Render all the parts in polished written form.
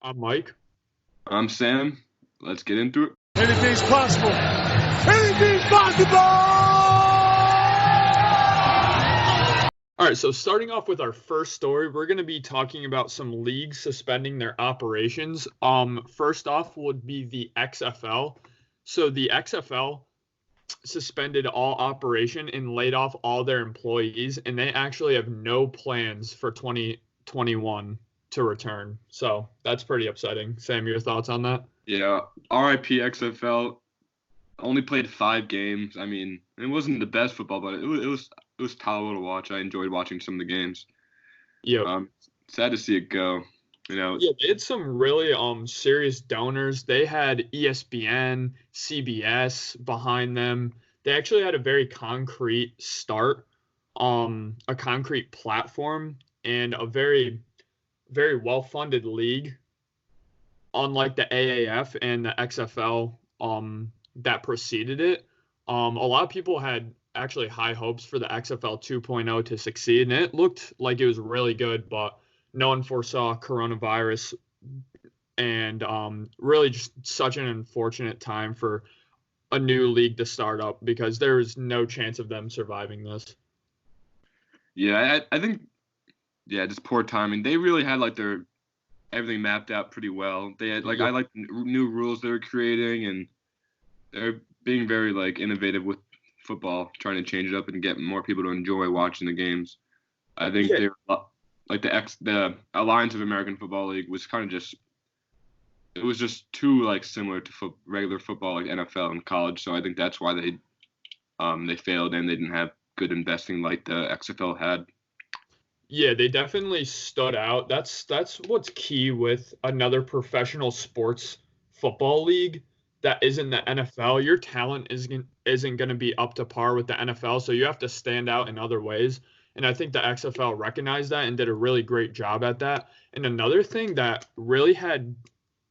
I'm Mike. I'm Sam. Let's get into it. Anything's possible. Anything's possible! All right, so starting off with our first story, we're going to be talking about some leagues suspending their operations. First off would be the XFL. So the XFL suspended all operation and laid off all their employees, and they actually have no plans for 2021 to return. So that's pretty upsetting. Sam, your thoughts on that? Yeah, R.I.P. XFL only played 5 games. I mean, it wasn't the best football, but it was tolerable to watch. I enjoyed watching some of the games. Yeah. Sad to see it go. Yeah, they had some really serious donors. They had ESPN, CBS behind them. They actually had a very concrete start, a concrete platform, and a very, very well-funded league, unlike the AAF and the XFL that preceded it. A lot of people had actually high hopes for the XFL 2.0 to succeed, and it looked like it was really good, but no one foresaw coronavirus, and really just such an unfortunate time for a new league to start up because there is no chance of them surviving this. Yeah, I think, just poor timing. They really had like their everything mapped out pretty well. They had I like new rules they were creating, and they're being very like innovative with football, trying to change it up and get more people to enjoy watching the games. I think they're like the Alliance of American Football League was kind of just too like similar to regular football like NFL and college. So I think that's why they failed and they didn't have good investing like the XFL had. Yeah, they definitely stood out. That's what's key with another professional sports football league that isn't the NFL. Your talent isn't going to be up to par with the NFL, so you have to stand out in other ways. And I think the XFL recognized that and did a really great job at that. And another thing that really had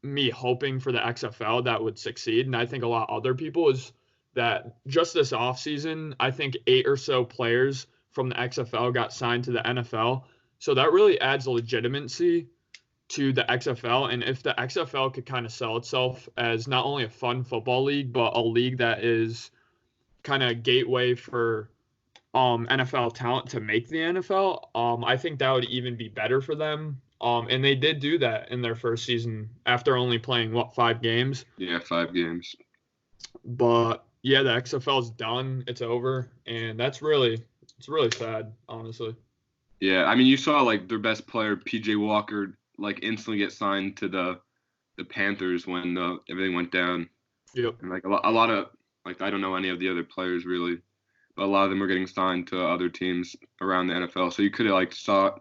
me hoping for the XFL that would succeed, and I think a lot of other people, is that just this offseason, I think 8 or so players from the XFL got signed to the NFL. So that really adds legitimacy to the XFL. And if the XFL could kind of sell itself as not only a fun football league, but a league that is kind of a gateway for NFL talent to make the NFL, I think that would even be better for them. And they did do that in their first season after only playing 5 games. Yeah, 5 games. But yeah, the XFL is done. It's over, and it's really sad, honestly. Yeah, I mean, you saw like their best player, PJ Walker, like instantly get signed to the Panthers when everything went down. Yep. And like a lot of like I don't know any of the other players really, but a lot of them were getting signed to other teams around the NFL. So you could have like saw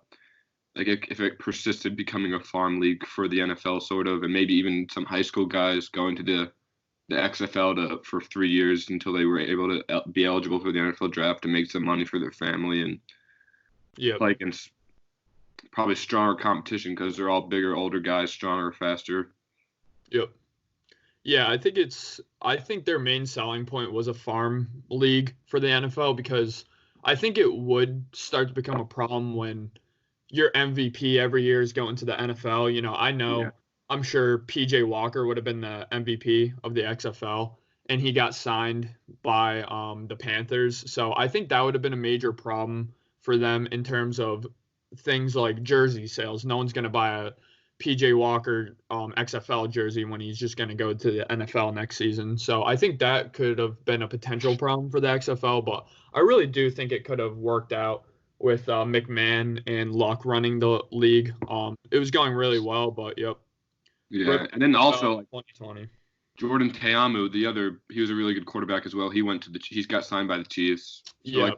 like if it persisted becoming a farm league for the NFL sort of, and maybe even some high school guys going to the XFL for 3 years until they were able to be eligible for the NFL draft to make some money for their family and play against probably stronger competition because they're all bigger, older guys, stronger, faster. Yep. Yeah, I think their main selling point was a farm league for the NFL because I think it would start to become a problem when your MVP every year is going to the NFL. I'm sure PJ Walker would have been the MVP of the XFL, and he got signed by the Panthers. So I think that would have been a major problem for them in terms of things like jersey sales. No one's going to buy a PJ Walker XFL jersey when he's just going to go to the NFL next season. So I think that could have been a potential problem for the XFL, but I really do think it could have worked out with McMahon and Luck running the league. It was going really well, but yep. Yeah, and then also 2020. Jordan Teamu, he was a really good quarterback as well. He's got signed by the Chiefs. So like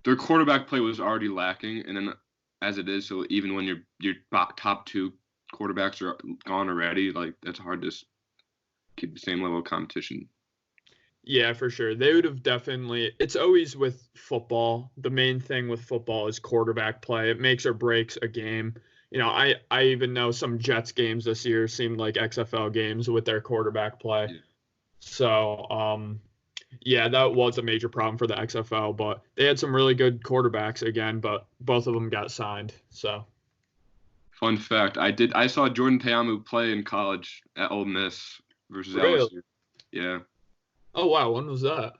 their quarterback play was already lacking, and then as it is, so even when your top 2 quarterbacks are gone already, like that's hard to keep the same level of competition. Yeah, for sure. They would have definitely. It's always with football. The main thing with football is quarterback play. It makes or breaks a game. I even know some Jets games this year seemed like XFL games with their quarterback play. Yeah. So, that was a major problem for the XFL, but they had some really good quarterbacks again, but both of them got signed. So Fun fact: I saw Jordan Ta'amu play in college at Ole Miss versus Really? LSU. Yeah. Oh wow, when was that?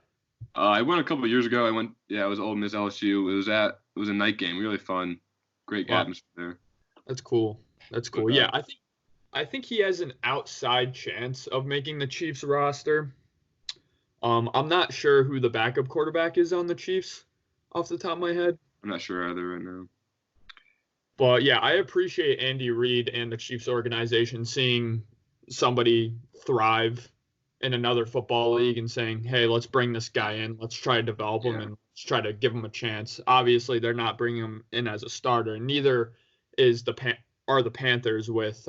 I went a couple of years ago. It was Ole Miss LSU. It was a night game, really fun, great Wow, atmosphere there. that's cool. That's But cool. Yeah, I think he has an outside chance of making the Chiefs roster. I'm not sure who the backup quarterback is on the Chiefs off the top of my head. I'm not sure either right now. But yeah, I appreciate Andy Reid and the Chiefs organization seeing somebody thrive in another football league and saying, "Hey, let's bring this guy in. Let's try to develop him Yeah. and let's try to give him a chance." Obviously, they're not bringing him in as a starter. Neither is the Panthers with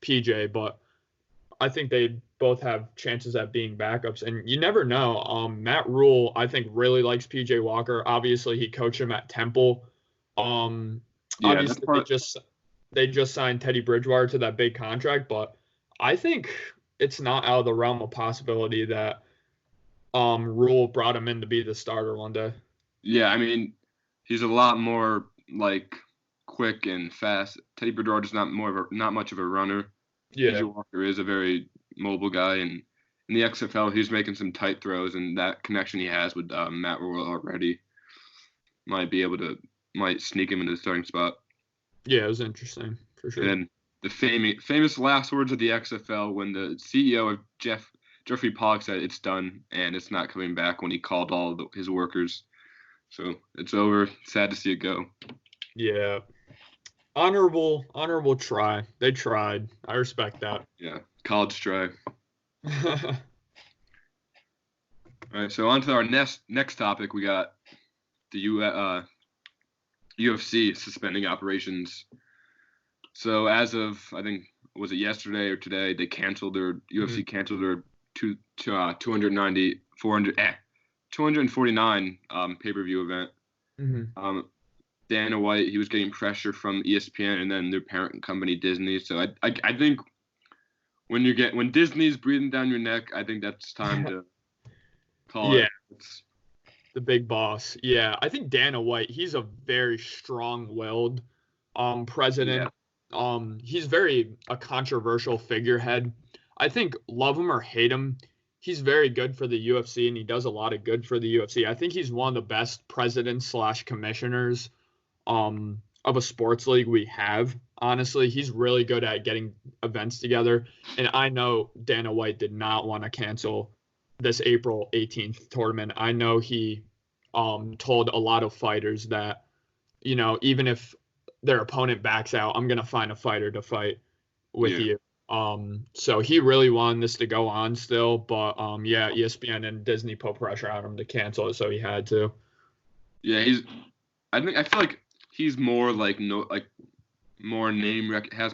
PJ, but I think they both have chances at being backups, and you never know. Matt Rule, I think, really likes PJ Walker. Obviously, he coached him at Temple. Um, Yeah, that's Obviously, they just signed Teddy Bridgewater to that big contract, but I think it's not out of the realm of possibility that Rule brought him in to be the starter one day. Yeah, I mean, he's a lot more like quick and fast. Teddy Bridgewater's not much of a runner. Yeah, PJ Walker is a very mobile guy, and in the XFL, he's making some tight throws, and that connection he has with Matt Rule already might sneak him into the starting spot. yeah, it was interesting for sure. And then the famous last words of the XFL when the CEO of Jeffrey Pollock said it's done and it's not coming back when he called all of his workers. So it's over. Sad to see it go. Yeah, honorable try. They tried. I respect that. Yeah, college try. All right, so on to our next topic. We got the UFC suspending operations. So as of, I think, was it yesterday or today, they canceled their UFC canceled their 249 pay-per-view event. Mm-hmm. Dana White, he was getting pressure from ESPN and then their parent company Disney. So I think when Disney's breathing down your neck, I think that's time to call it. The big boss. Yeah, I think Dana White, he's a very strong-willed president. Yeah. He's a controversial figurehead. I think love him or hate him, he's very good for the UFC and he does a lot of good for the UFC. I think he's one of the best presidents/commissioners of a sports league we have. Honestly, he's really good at getting events together. And I know Dana White did not want to cancel this April 18th tournament. I know he told a lot of fighters that, even if their opponent backs out, I'm going to find a fighter to fight with you. So he really wanted this to go on still, but ESPN and Disney put pressure on him to cancel it, so he had to. Yeah, I feel like he's more like has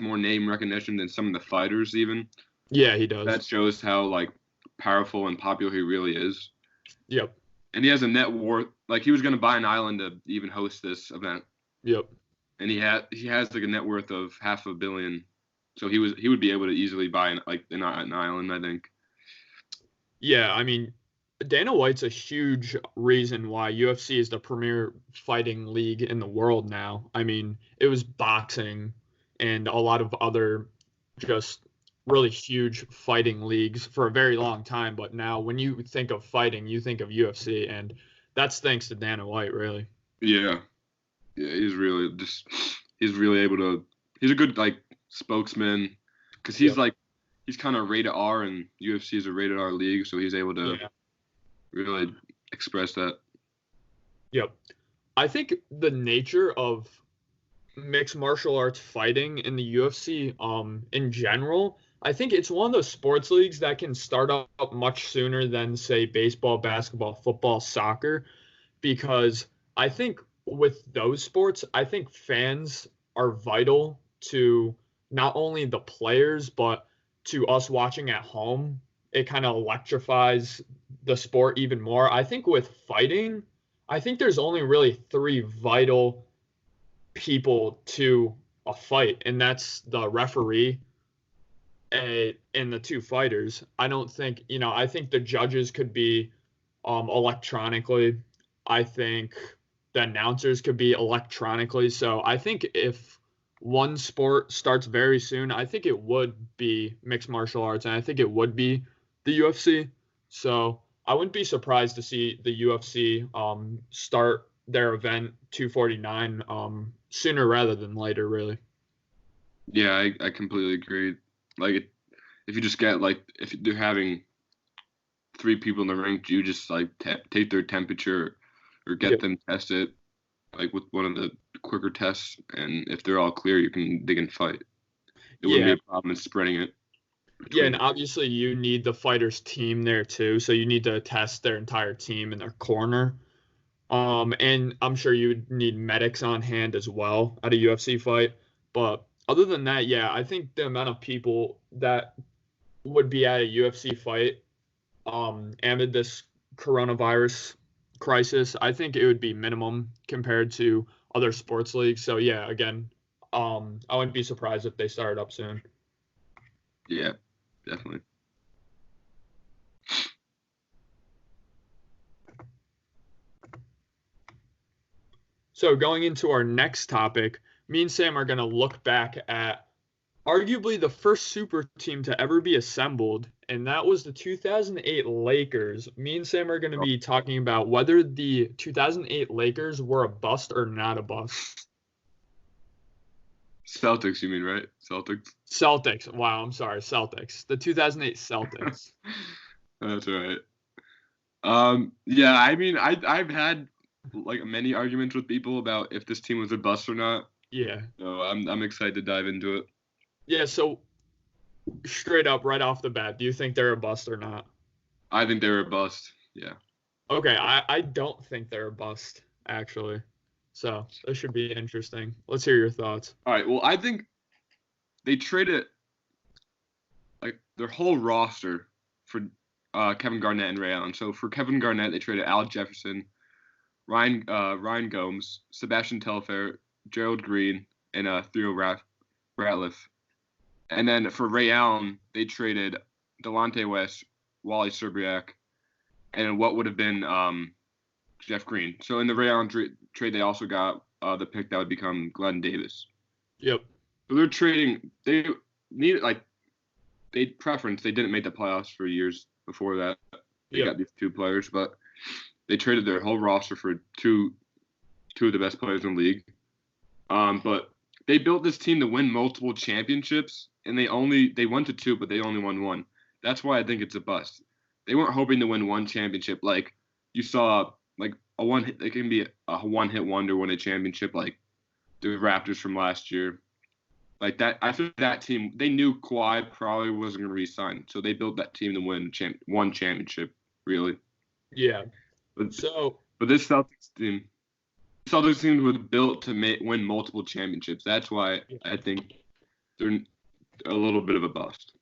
more name recognition than some of the fighters even. Yeah, he does. That shows how like powerful and popular he really is. Yep. And he has a net worth, like he was going to buy an island to even host this event. Yep. And he has like a net worth of $500 million. So he would be able to easily buy an island, I think. Yeah, I mean, Dana White's a huge reason why UFC is the premier fighting league in the world now. I mean, it was boxing and a lot of other just really huge fighting leagues for a very long time. But now when you think of fighting, you think of UFC, and that's thanks to Dana White, really. Yeah. Yeah, he's really able to, he's a good like spokesman because he's kind of rated R and UFC is a rated R league, so he's able to really express that. Yep. I think the nature of mixed martial arts fighting in the UFC in general, I think it's one of those sports leagues that can start up much sooner than, say, baseball, basketball, football, soccer, because I think with those sports, I think fans are vital to not only the players, but to us watching at home. It kind of electrifies the sport even more. I think with fighting, I think there's only really three vital people to a fight, and that's the referee and the two fighters. I don't think, I think the judges could be electronically. I think the announcers could be electronically. So I think if one sport starts very soon, I think it would be mixed martial arts, and I think it would be the UFC. So I wouldn't be surprised to see the UFC start their event 249 sooner rather than later, really. Yeah, I completely agree. Like, if you just get like if they're having 3 people in the ring, you just like take their temperature or get them tested like with one of the quicker tests, and if they're all clear, they can fight. It wouldn't be a problem in spreading it. Yeah, and obviously you need the fighter's team there too, so you need to test their entire team in their corner. And I'm sure you would need medics on hand as well at a UFC fight. But other than that, yeah, I think the amount of people that would be at a UFC fight, amid this coronavirus crisis, I think it would be minimum compared to other sports leagues. So yeah, again, I wouldn't be surprised if they started up soon. Yeah, definitely. So going into our next topic, me and Sam are going to look back at arguably the first super team to ever be assembled, and that was the 2008 Lakers. Me and Sam are going to be talking about whether the 2008 Lakers were a bust or not a bust. Celtics, you mean, right? Celtics. Wow, I'm sorry, Celtics. The 2008 Celtics. That's right. Yeah, I mean, I've had like many arguments with people about if this team was a bust or not. Yeah. So I'm excited to dive into it. Yeah, so straight up right off the bat, do you think they're a bust or not? I think they're a bust. Yeah. Okay, I don't think they're a bust, actually. So this should be interesting. Let's hear your thoughts. All right. Well, I think they traded like their whole roster for Kevin Garnett and Ray Allen. So for Kevin Garnett, they traded Al Jefferson, Ryan Gomes, Sebastian Telfair, Gerald Green, and Theo Ratliff. And then for Ray Allen, they traded Delonte West, Wally Szczerbiak, and what would have been Jeff Green. So in the Ray Allen trade, they also got the pick that would become Glenn Davis. Yep. So they're trading. They needed they didn't make the playoffs for years before that. They got these 2 players, but they traded their whole roster for two of the best players in the league. But they built this team to win multiple championships, and they went to 2, but they only won 1. That's why I think it's a bust. They weren't hoping to win 1 championship like you saw, like it can be a one-hit wonder win a championship like the Raptors from last year. Like that, I feel that team, they knew Kawhi probably wasn't going to re-sign, so they built that team to win 1 championship, really. Yeah. But this Celtics team was built to win multiple championships. That's why I think they're a little bit of a bust.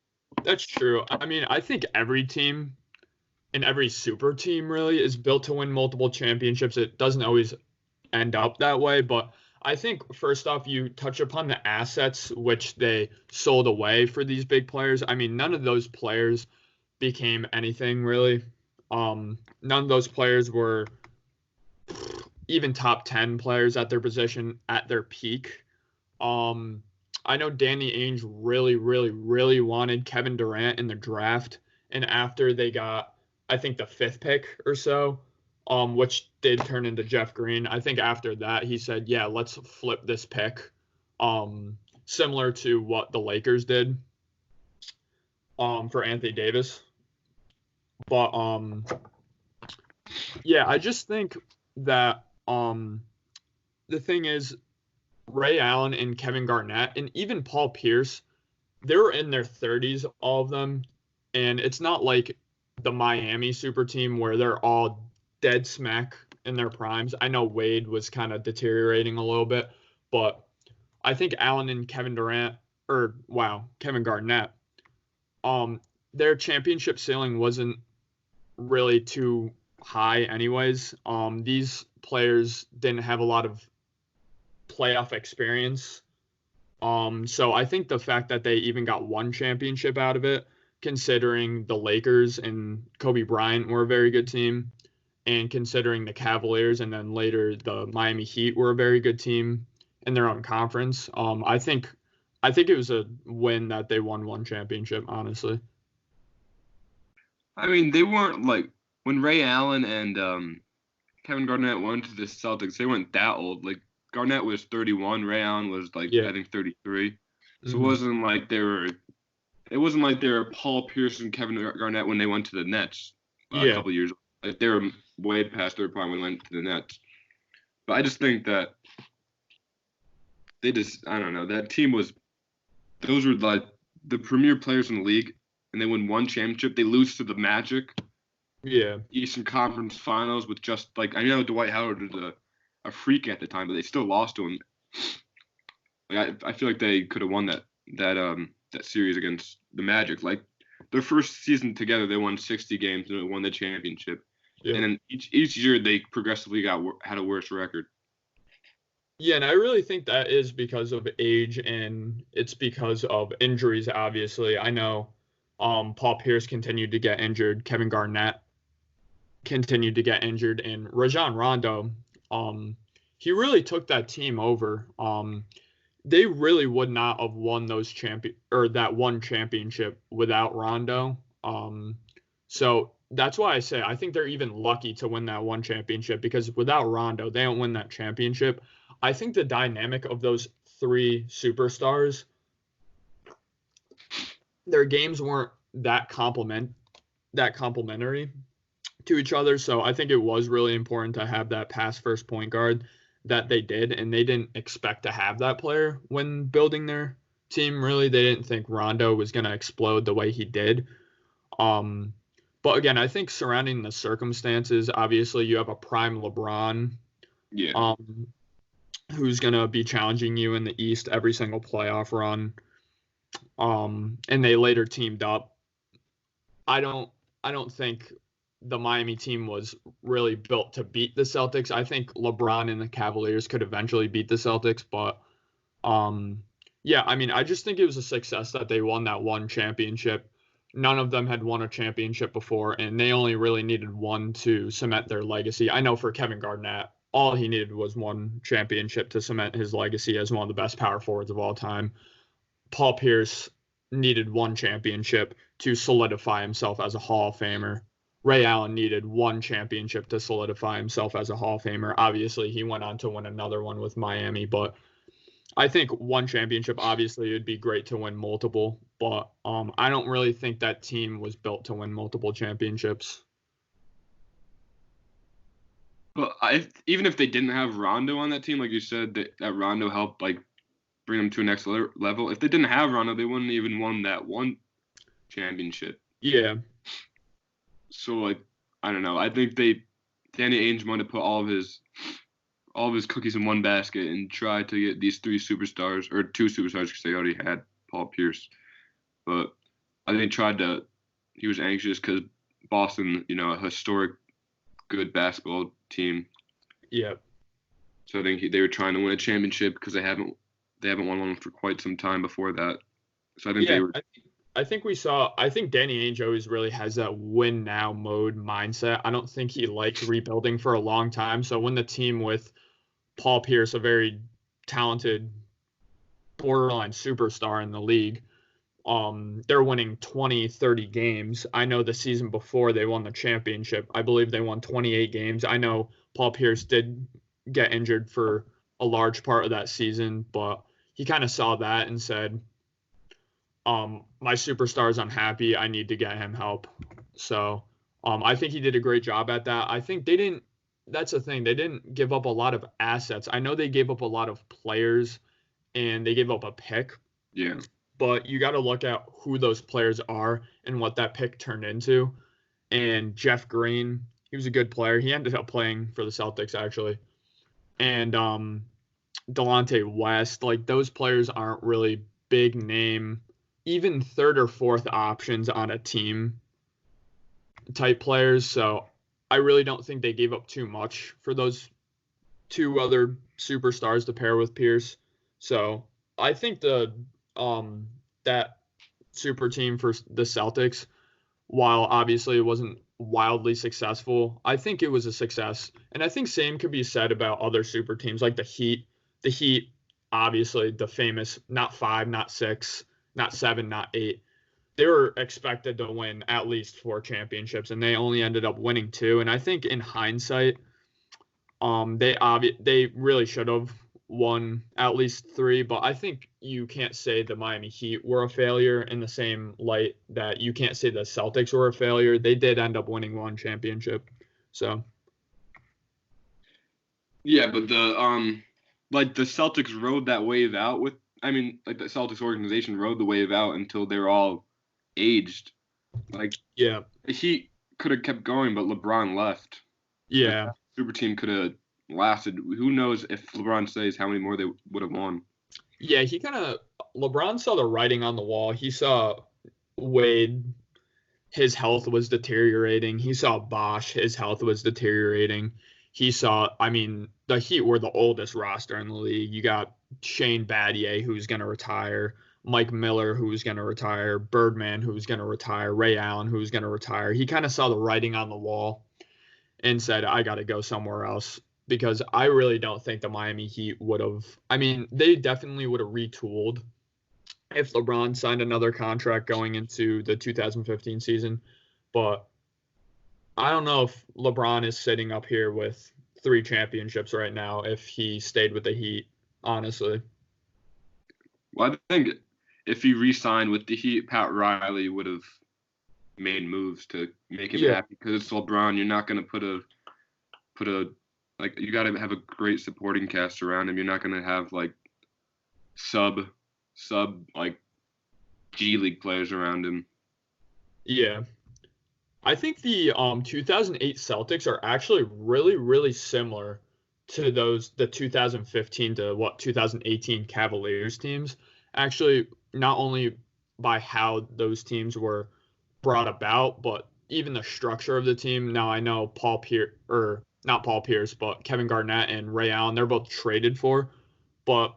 That's true. I mean, I think every team and every super team really is built to win multiple championships. It doesn't always end up that way, but I think first off, you touch upon the assets which they sold away for these big players. I mean, none of those players became anything really. None of those players were even top 10 players at their position at their peak. I know Danny Ainge really, really, really wanted Kevin Durant in the draft, and after they got, I think, the 5th pick or so, which did turn into Jeff Green. I think after that, he said, yeah, let's flip this pick, similar to what the Lakers did for Anthony Davis. But, yeah, I just think that the thing is, Ray Allen and Kevin Garnett and even Paul Pierce, they were in their 30s, all of them, and it's not like the Miami super team where they're all dead smack in their primes. I know Wade was kind of deteriorating a little bit, but I think Allen and Kevin Garnett, their championship ceiling wasn't really too high anyways. These players didn't have a lot of playoff experience. So I think the fact that they even got 1 championship out of it, considering the Lakers and Kobe Bryant were a very good team, and considering the Cavaliers and then later the Miami Heat were a very good team, in their own conference. I think it was a win that they won one championship, honestly. I mean, they weren't like when Ray Allen and Kevin Garnett went to the Celtics, they weren't that old. Like Garnett was 31, Ray Allen was like Yeah. I think 33. So Mhm. it wasn't like they were Paul Pierce and Kevin Garnett when they went to the Nets a Yeah. couple years. Like they were way past their prime when they went to the Nets. But I just think that I don't know, that team those were like the premier players in the league, and they win one championship. They lose to the Magic. Yeah. Eastern Conference Finals with just like I know Dwight Howard was a freak at the time, but they still lost to him. Like I feel like they could have won that series against the Magic. Like their first season together, they won 60 games and they won the championship. Yeah. And then each year they progressively had a worse record. Yeah, and I really think that is because of age and it's because of injuries, obviously. I know Paul Pierce continued to get injured, Kevin Garnett continued to get injured, and Rajon Rondo, he really took that team over. They really would not have won that one championship without Rondo. So that's why I say I think they're even lucky to win that one championship because without Rondo, they don't win that championship. I think the dynamic of those three superstars, their games weren't that complementary to each other. So I think it was really important to have that pass first point guard that they did, and they didn't expect to have that player when building their team. Really, they didn't think Rondo was going to explode the way he did. But again, I think surrounding the circumstances, obviously you have a prime LeBron. Yeah. Who's going to be challenging you in the East every single playoff run. And they later teamed up. I don't think the Miami team was really built to beat the Celtics. I think LeBron and the Cavaliers could eventually beat the Celtics, but yeah, I mean, I just think it was a success that they won that one championship. None of them had won a championship before, and they only really needed one to cement their legacy. I know for Kevin Garnett, all he needed was one championship to cement his legacy as one of the best power forwards of all time. Paul Pierce needed one championship to solidify himself as a Hall of Famer. Ray Allen needed one championship to solidify himself as a Hall of Famer. Obviously, he went on to win another one with Miami, but I think one championship, obviously, it would be great to win multiple, but I don't really think that team was built to win multiple championships. But even if they didn't have Rondo on that team, like you said, that Rondo helped like bring them to a next level. If they didn't have Rondo, they wouldn't even won that one championship. Yeah. So like I don't know. I think Danny Ainge wanted to put all of his cookies in one basket and try to get these three superstars or two superstars because they already had Paul Pierce. But I think he was anxious because Boston, a historic good basketball team. Yeah. So I think they were trying to win a championship because they haven't won one for quite some time before that. So I think they were. I think Danny Ainge always really has that win now mode mindset. I don't think he liked rebuilding for a long time. So when the team with Paul Pierce, a very talented borderline superstar in the league, they're winning 20, 30 games. I know the season before they won the championship, I believe they won 28 games. I know Paul Pierce did get injured for a large part of that season, but he kind of saw that and said, my superstar is unhappy. I need to get him help. So I think he did a great job at that. I think that's the thing. They didn't give up a lot of assets. I know they gave up a lot of players and they gave up a pick. Yeah. But you got to look at who those players are and what that pick turned into. And Jeff Green, he was a good player. He ended up playing for the Celtics, actually. And Delonte West, like those players aren't really big name, even third or fourth options on a team type players. So I really don't think they gave up too much for those two other superstars to pair with Pierce. So I think that super team for the Celtics, while obviously it wasn't wildly successful, I think it was a success. And I think same could be said about other super teams like the Heat. The Heat obviously the famous not 5, not 6, not 7, not 8. They were expected to win at least 4 championships, and they only ended up winning 2. And I think in hindsight, they really should have won at least 3. But I think you can't say the Miami Heat were a failure in the same light that you can't say the Celtics were a failure. They did end up winning 1 championship. So Yeah, but the Celtics rode that wave out with. I mean, like the Celtics organization rode the wave out until they were all aged. Like yeah, the Heat could have kept going, but LeBron left. yeah. Super team could have lasted. Who knows if LeBron stays, how many more they would have won. Yeah, LeBron saw the writing on the wall. He saw Wade, his health was deteriorating. He saw Bosch, his health was deteriorating. The Heat were the oldest roster in the league. You got Shane Battier, who's going to retire, Mike Miller, who's going to retire, Birdman, who's going to retire, Ray Allen, who's going to retire. He kind of saw the writing on the wall and said, I got to go somewhere else, because I really don't think the Miami Heat would have. They definitely would have retooled if LeBron signed another contract going into the 2015 season. But I don't know if LeBron is sitting up here with 3 championships right now if he stayed with the Heat, honestly. Well, I think if he re-signed with the Heat, Pat Riley would have made moves to make him happy, because it's LeBron. You're not going to put a you got to have a great supporting cast around him. You're not going to have like sub like G League players around him. Yeah. I think the 2008 Celtics are actually really, really similar to the 2015 to 2018 Cavaliers teams. Actually, not only by how those teams were brought about, but even the structure of the team. Now I know not Paul Pierce, but Kevin Garnett and Ray Allen, they're both traded for. But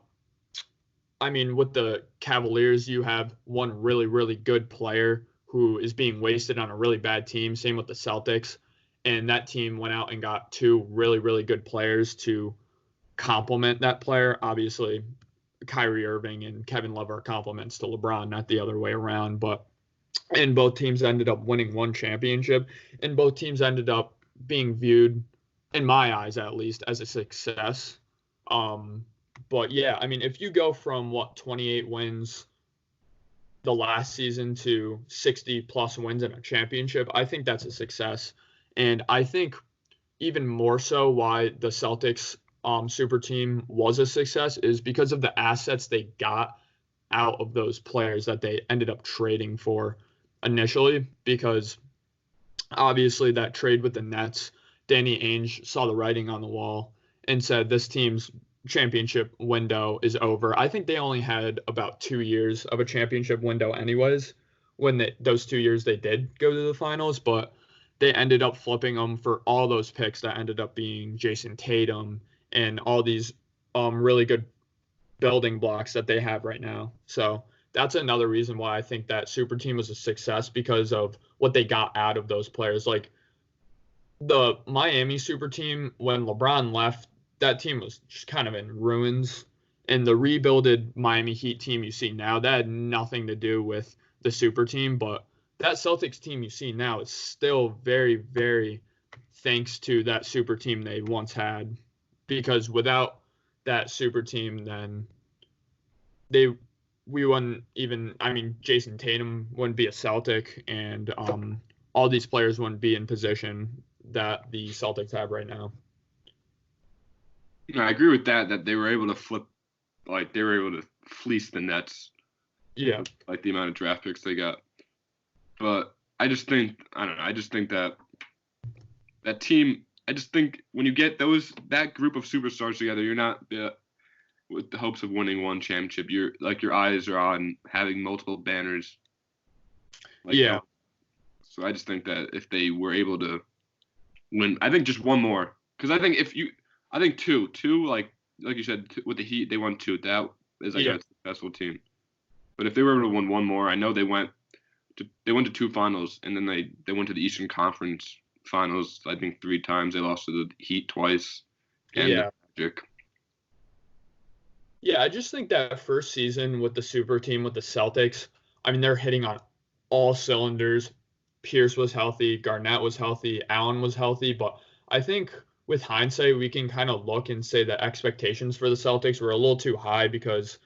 with the Cavaliers, you have one really, really good player who is being wasted on a really bad team. Same with the Celtics. And that team went out and got 2 really, really good players to complement that player. Obviously, Kyrie Irving and Kevin Love are complements to LeBron, not the other way around. And both teams ended up winning 1 championship, and both teams ended up being viewed, in my eyes at least, as a success. But yeah, if you go from 28 wins the last season to 60 plus wins in a championship, I think that's a success. And I think even more so why the Celtics super team was a success is because of the assets they got out of those players that they ended up trading for initially, because obviously that trade with the Nets, Danny Ainge saw the writing on the wall and said this team's championship window is over. I think they only had about 2 years of a championship window anyways. Those 2 years they did go to the finals, but they ended up flipping them for all those picks that ended up being Jason Tatum and all these really good building blocks that they have right now. So that's another reason why I think that super team was a success, because of what they got out of those players. Like the Miami super team, when LeBron left, that team was just kind of in ruins. And the rebuilded Miami Heat team you see now, that had nothing to do with the super team. But that Celtics team you see now is still very, very thanks to that super team they once had. Because without that super team, then we wouldn't even, Jason Tatum wouldn't be a Celtic, and all these players wouldn't be in position that the Celtics have right now. I agree with that they were able to they were able to fleece the Nets. Yeah. Like the amount of draft picks they got. But I just think that team, I just think when you get that group of superstars together, you're not with the hopes of winning 1 championship. You're like, your eyes are on having multiple banners. Yeah. So I just think that if they were able to win, I think just 1 more, because I think two, like you said, with the Heat, they won 2. That is a successful team. But if they were able to win 1 more, I know they went to 2 finals, and then they went to the Eastern Conference Finals, I think 3 times. They lost to the Heat twice, and the Magic. Yeah, I just think that first season with the super team with the Celtics, I mean, they're hitting on all cylinders. Pierce was healthy, Garnett was healthy, Allen was healthy, but I think with hindsight, we can kind of look and say that expectations for the Celtics were a little too high because,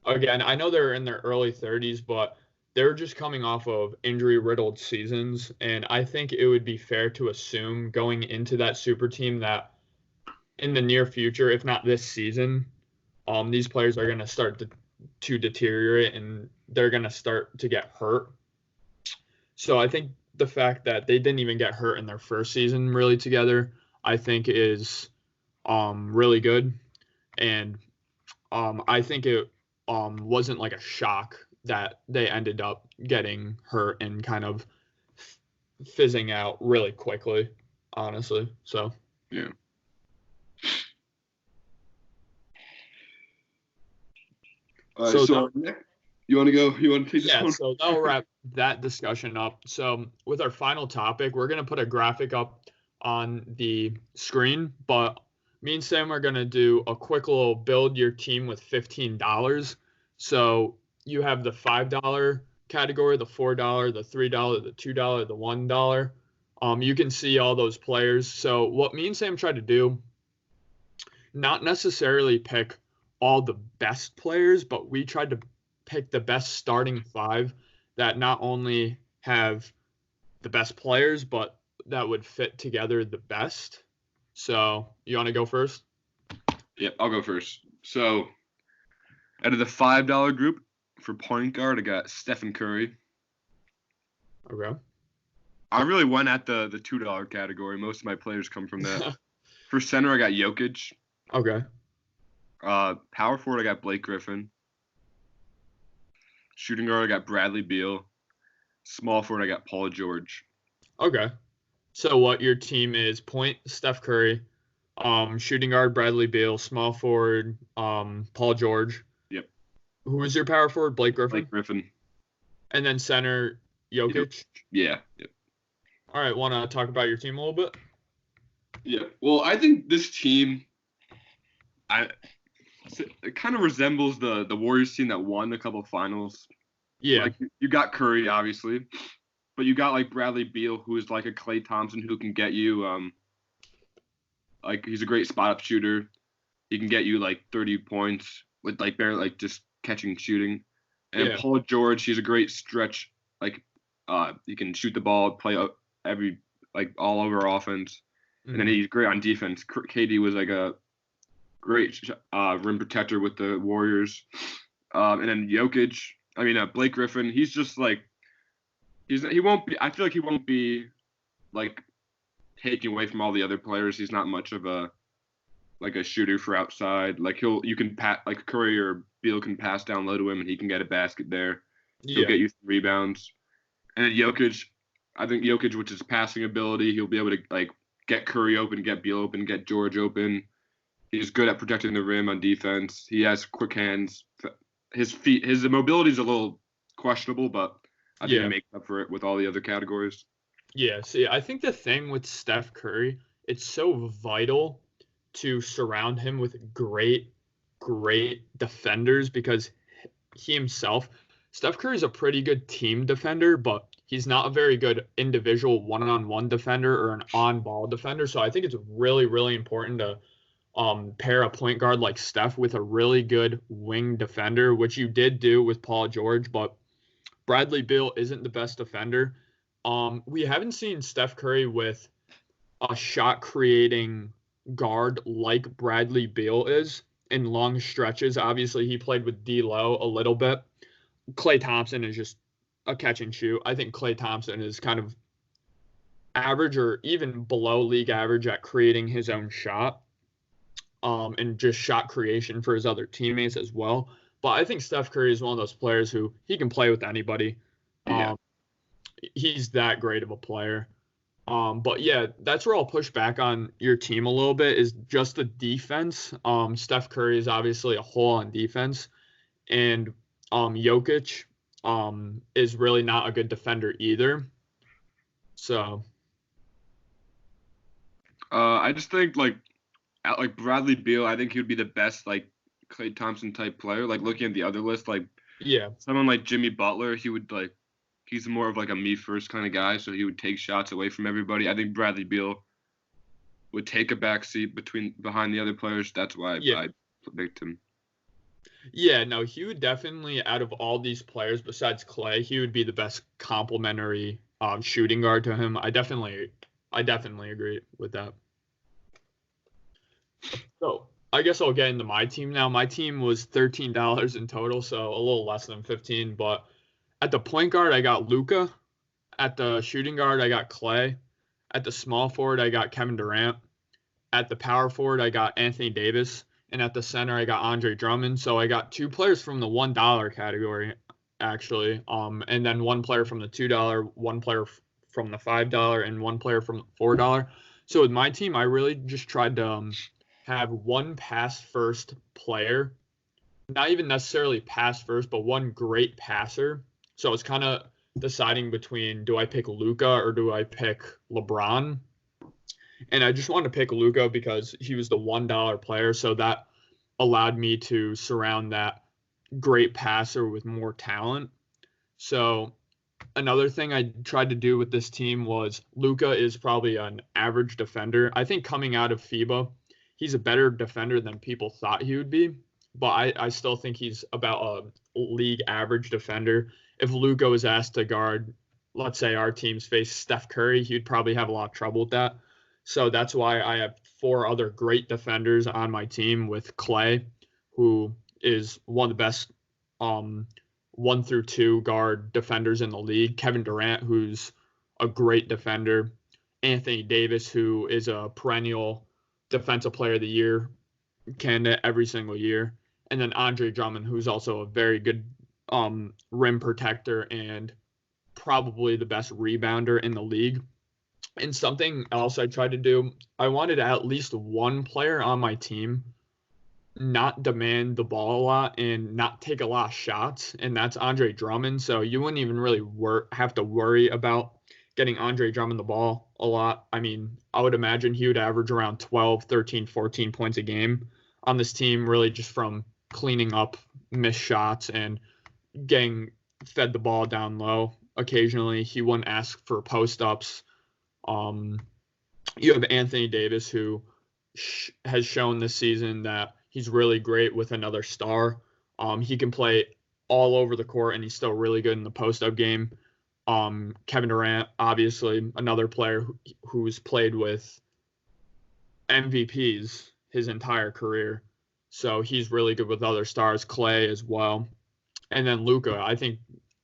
again, I know they're in their early 30s, but they're just coming off of injury-riddled seasons, and I think it would be fair to assume going into that super team that in the near future, if not this season, these players are going to start to deteriorate and they're going to start to get hurt. So I think the fact that they didn't even get hurt in their first season really together, I think is really good. And I think it wasn't like a shock that they ended up getting hurt and kind of fizzing out really quickly, honestly. So, Yeah. All right, so you want to go? You want to take this one? Yeah, so that'll wrap that discussion up. So with our final topic, we're going to put a graphic up on the screen, but me and Sam are going to do a quick little build your team with $15. So you have the $5 category, the $4, the $3, the $2, the $1. You can see all those players. So what me and Sam tried to do, not necessarily pick all the best players, but we tried to pick the best starting five that not only have the best players, but that would fit together the best. So you want to go first? Yep, I'll go first. So out of the $5 group for point guard, I got Stephen Curry. Okay. I really went at the $2 category. Most of my players come from that. For center, I got Jokic. Okay. Power forward, I got Blake Griffin. Shooting guard, I got Bradley Beal. Small forward, I got Paul George. Okay. So what your team is: point Steph Curry, shooting guard Bradley Beal, small forward Paul George. Yep. Who was your power forward? Blake Griffin. Blake Griffin. And then center Jokic. Yeah. Yep. All right. Want to talk about your team a little bit? Yeah. Well, I think this team, it kind of resembles the Warriors team that won a couple of finals. Yeah. Like you got Curry, obviously, but you got like Bradley Beal, who is like a Klay Thompson who can get you, like he's a great spot up shooter. He can get you like 30 points with like barely like just catching and shooting. And Paul George, he's a great stretch. Like, he can shoot the ball, play every like all over offense, and then he's great on defense. KD was like a great rim protector with the Warriors. And then Jokic, Blake Griffin, he's just like, he won't be, I feel like he won't be like taking away from all the other players. He's not much of a shooter for outside. Like you can pat, like Curry or Beal can pass down low to him and he can get a basket there. He'll get you some rebounds. And then Jokic, I think Jokic with his passing ability, he'll be able to like get Curry open, get Beal open, get George open. He's good at protecting the rim on defense. He has quick hands. His mobility is a little questionable, but I think he makes up for it with all the other categories. Yeah, see, I think the thing with Steph Curry, it's so vital to surround him with great defenders because he himself, Steph Curry's a pretty good team defender, but he's not a very good individual one-on-one defender or an on-ball defender. So I think it's really, really important to pair a point guard like Steph with a really good wing defender, which you did do with Paul George, but Bradley Beal isn't the best defender. We haven't seen Steph Curry with a shot creating guard like Bradley Beal is in long stretches. Obviously, he played with D'Lo a little bit. Klay Thompson is just a catch and shoot. I think Klay Thompson is kind of average or even below league average at creating his own shot. And just shot creation for his other teammates as well. But I think Steph Curry is one of those players who he can play with anybody. He's that great of a player. But yeah, that's where I'll push back on your team a little bit is just the defense. Steph Curry is obviously a hole on defense. And Jokic is really not a good defender either. So I just think like Bradley Beal, I think he would be the best like Klay Thompson type player. Like looking at the other list, like Yeah. someone like Jimmy Butler, he's more of like a me first kind of guy, so he would take shots away from everybody. I think Bradley Beal would take a back seat behind the other players. That's why I picked him. Yeah, no, he would definitely, out of all these players besides Klay, he would be the best complementary shooting guard to him. I definitely agree with that. So I guess I'll get into my team now. My team was $13 in total, so a little less than 15. But at the point guard, I got Luka. At the shooting guard, I got Klay. At the small forward, I got Kevin Durant. At the power forward, I got Anthony Davis. And at the center, I got Andre Drummond. So I got two players from the $1 category, actually. And then one player from the $2, one player from the $5, and one player from the $4. So with my team, I really just tried to have one pass first player, not even necessarily pass first, but one great passer. So it's kind of deciding between, do I pick Luka or do I pick LeBron? And I just wanted to pick Luka because he was the $1 player, so that allowed me to surround that great passer with more talent. So another thing I tried to do with this team was Luka is probably an average defender. I think coming out of FIBA, he's a better defender than people thought he would be, but I still think he's about a league average defender. If Luka was asked to guard, let's say our teams face Steph Curry, he'd probably have a lot of trouble with that. So that's why I have 4 other great defenders on my team with Klay, who is one of the best 1 through 2 guard defenders in the league. Kevin Durant, who's a great defender. Anthony Davis, who is a perennial defensive player of the year candidate every single year. And then Andre Drummond, who's also a very good rim protector and probably the best rebounder in the league. And something else I tried to do, I wanted at least one player on my team not demand the ball a lot and not take a lot of shots, and that's Andre Drummond. So you wouldn't even really have to worry about getting Andre Drummond the ball a lot. I mean, I would imagine he would average around 12, 13, 14 points a game on this team, really just from cleaning up missed shots and getting fed the ball down low. Occasionally, he wouldn't ask for post-ups. You have Anthony Davis, who has shown this season that he's really great with another star. He can play all over the court, and he's still really good in the post-up game. Kevin Durant, obviously, another player who's played with MVPs his entire career. So he's really good with other stars. Klay as well. And then Luka. I think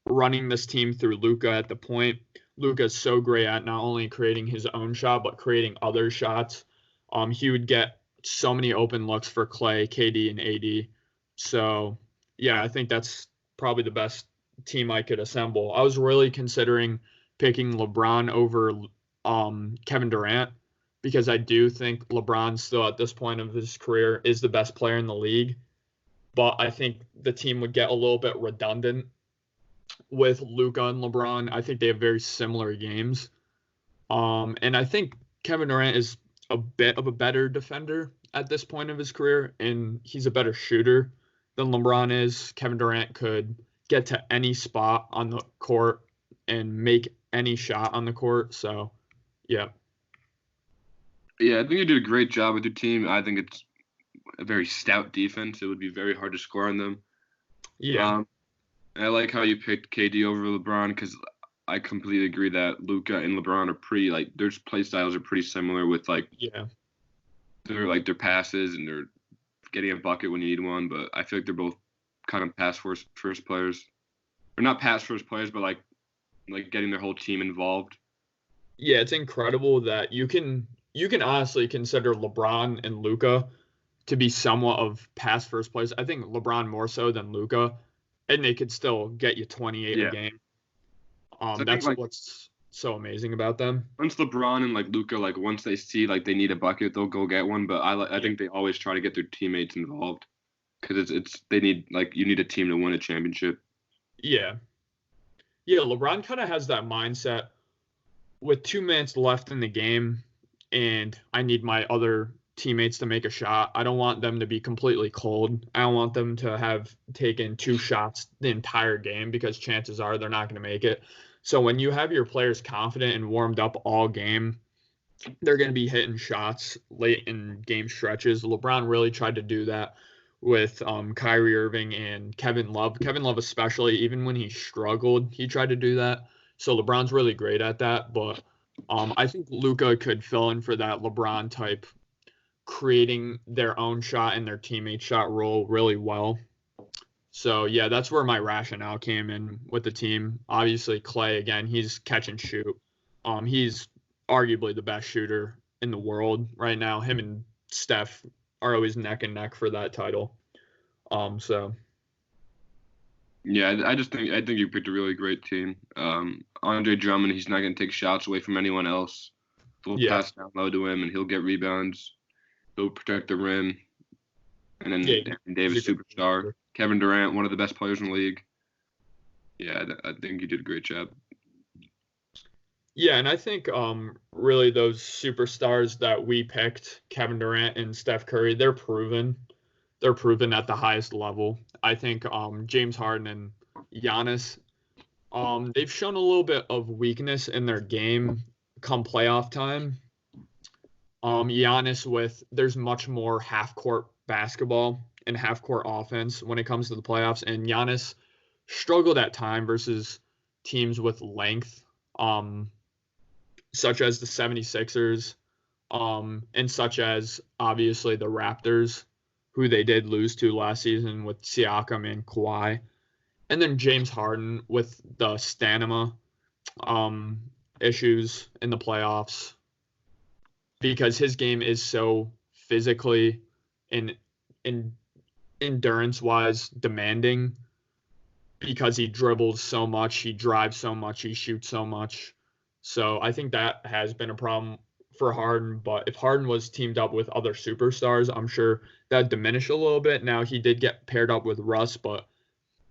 running this team through Luka at the point, Luka is so great at not only creating his own shot, but creating other shots. He would get so many open looks for Klay, KD, and AD. So, yeah, I think that's probably the best team I could assemble. I was really considering picking LeBron over Kevin Durant because I do think LeBron still at this point of his career is the best player in the league. But I think the team would get a little bit redundant with Luka and LeBron. I think they have very similar games. And I think Kevin Durant is a bit of a better defender at this point of his career, and he's a better shooter than LeBron is. Kevin Durant could get to any spot on the court and make any shot on the court. So, yeah. Yeah, I think you did a great job with your team. I think it's a very stout defense. It would be very hard to score on them. Yeah. I like how you picked KD over LeBron because I completely agree that Luka and LeBron are pretty, like, their play styles are pretty similar with, like, their passes and they're getting a bucket when you need one. But I feel like they're both kind of pass first players. Or not pass first players, but, like getting their whole team involved. Yeah, it's incredible that you can honestly consider LeBron and Luka to be somewhat of pass first players. I think LeBron more so than Luka. And they could still get you 28 a game. That's what's so amazing about them. Once LeBron and Luka, once they see they need a bucket, they'll go get one. But I think they always try to get their teammates involved because they need you need a team to win a championship. Yeah. LeBron kind of has that mindset with 2 minutes left in the game, and I need my other teammates to make a shot. I don't want them to be completely cold. I don't want them to have taken 2 shots the entire game because chances are they're not going to make it. So when you have your players confident and warmed up all game, they're going to be hitting shots late in game stretches. LeBron really tried to do that with Kyrie Irving and Kevin Love. Kevin Love especially, even when he struggled, he tried to do that. So LeBron's really great at that. But I think Luka could fill in for that LeBron type, creating their own shot and their teammate shot role really well. So, yeah, that's where my rationale came in with the team. Obviously, Clay, again, he's catch and shoot. He's arguably the best shooter in the world right now. Him and Steph are always neck and neck for that title. So yeah, I think you picked a really great team. Andre Drummond, he's not going to take shots away from anyone else. He'll pass down low to him, and he'll get rebounds. He'll protect the rim. And then Anthony Davis, superstar. Kevin Durant, one of the best players in the league. Yeah, I think you did a great job. Yeah, and I think really those superstars that we picked, Kevin Durant and Steph Curry, they're proven. They're proven at the highest level. I think James Harden and Giannis, they've shown a little bit of weakness in their game come playoff time. Giannis there's much more half-court basketball and half-court offense when it comes to the playoffs, and Giannis struggled at time versus teams with length. Such as the 76ers, and such as, obviously, the Raptors, who they did lose to last season with Siakam and Kawhi. And then James Harden with the stamina issues in the playoffs, because his game is so physically and endurance-wise demanding, because he dribbles so much, he drives so much, he shoots so much. So I think that has been a problem for Harden. But if Harden was teamed up with other superstars, I'm sure that'd diminish a little bit. Now, he did get paired up with Russ, but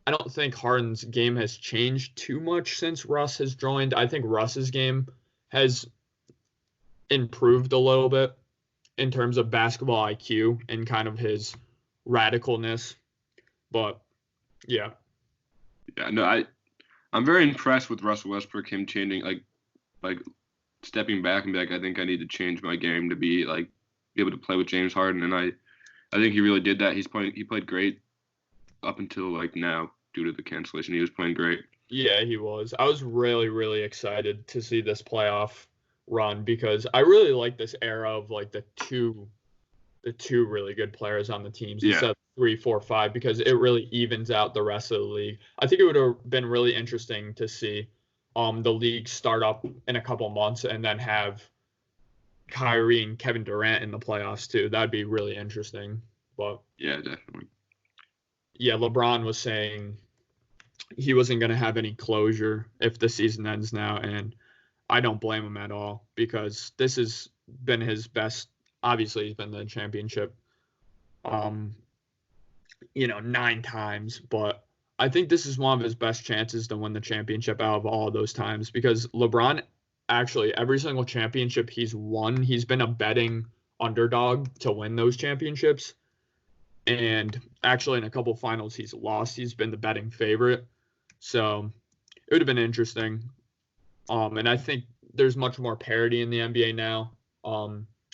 I don't think Harden's game has changed too much since Russ has joined. I think Russ's game has improved a little bit in terms of basketball IQ and kind of his radicalness. But, yeah. Yeah, no, I'm very impressed with Russell Westbrook, him changing, like stepping back and be like, I think I need to change my game to be able to play with James Harden, and I think he really did that. He played great up until now due to the cancellation. He was playing great. Yeah, he was. I was really, really excited to see this playoff run because I really like this era of the two really good players on the teams instead of 3, 4, 5, because it really evens out the rest of the league. I think it would have been really interesting to see the league start up in a couple months and then have Kyrie and Kevin Durant in the playoffs too. That'd be really interesting. But yeah, definitely. Yeah, LeBron was saying he wasn't going to have any closure if the season ends now, and I don't blame him at all because this has been his best. Obviously, he's been the championship 9 times, but I think this is one of his best chances to win the championship out of all of those times because LeBron, actually, every single championship he's won, he's been a betting underdog to win those championships. And actually, in a couple finals he's lost, he's been the betting favorite. So it would have been interesting. And I think there's much more parity in the NBA now.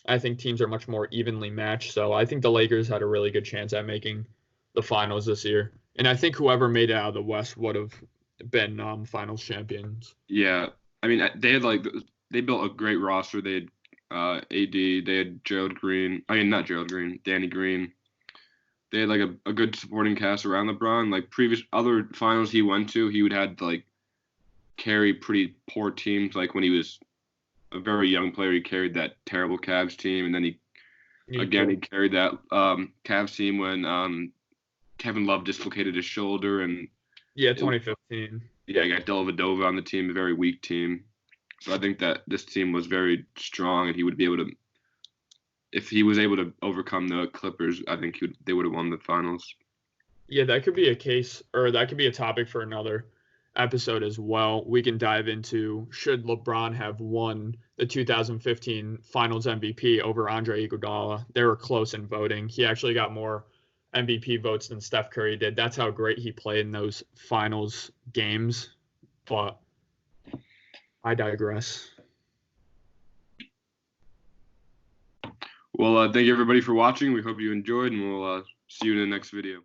I think teams are much more evenly matched. So I think the Lakers had a really good chance at making the finals this year. And I think whoever made it out of the West would have been finals champions. Yeah. I mean, they built a great roster. They had AD, they had Danny Green. They had a good supporting cast around LeBron. Previous other finals he went to, he would have carry pretty poor teams. When he was a very young player, he carried that terrible Cavs team, and then he carried that Cavs team when Kevin Love dislocated his shoulder, and 2015. Yeah, I got Dellavedova on the team, a very weak team. So I think that this team was very strong, and he would be able to, if he was able to overcome the Clippers, I think they would have won the finals. Yeah, that could be a case, or that could be a topic for another episode as well, we can dive into should LeBron have won the 2015 Finals MVP over Andre Iguodala. They were close in voting. He actually got more MVP votes than Steph Curry did. That's how great he played in those finals games. But I digress. Well, thank you everybody for watching. We hope you enjoyed, and we'll see you in the next video.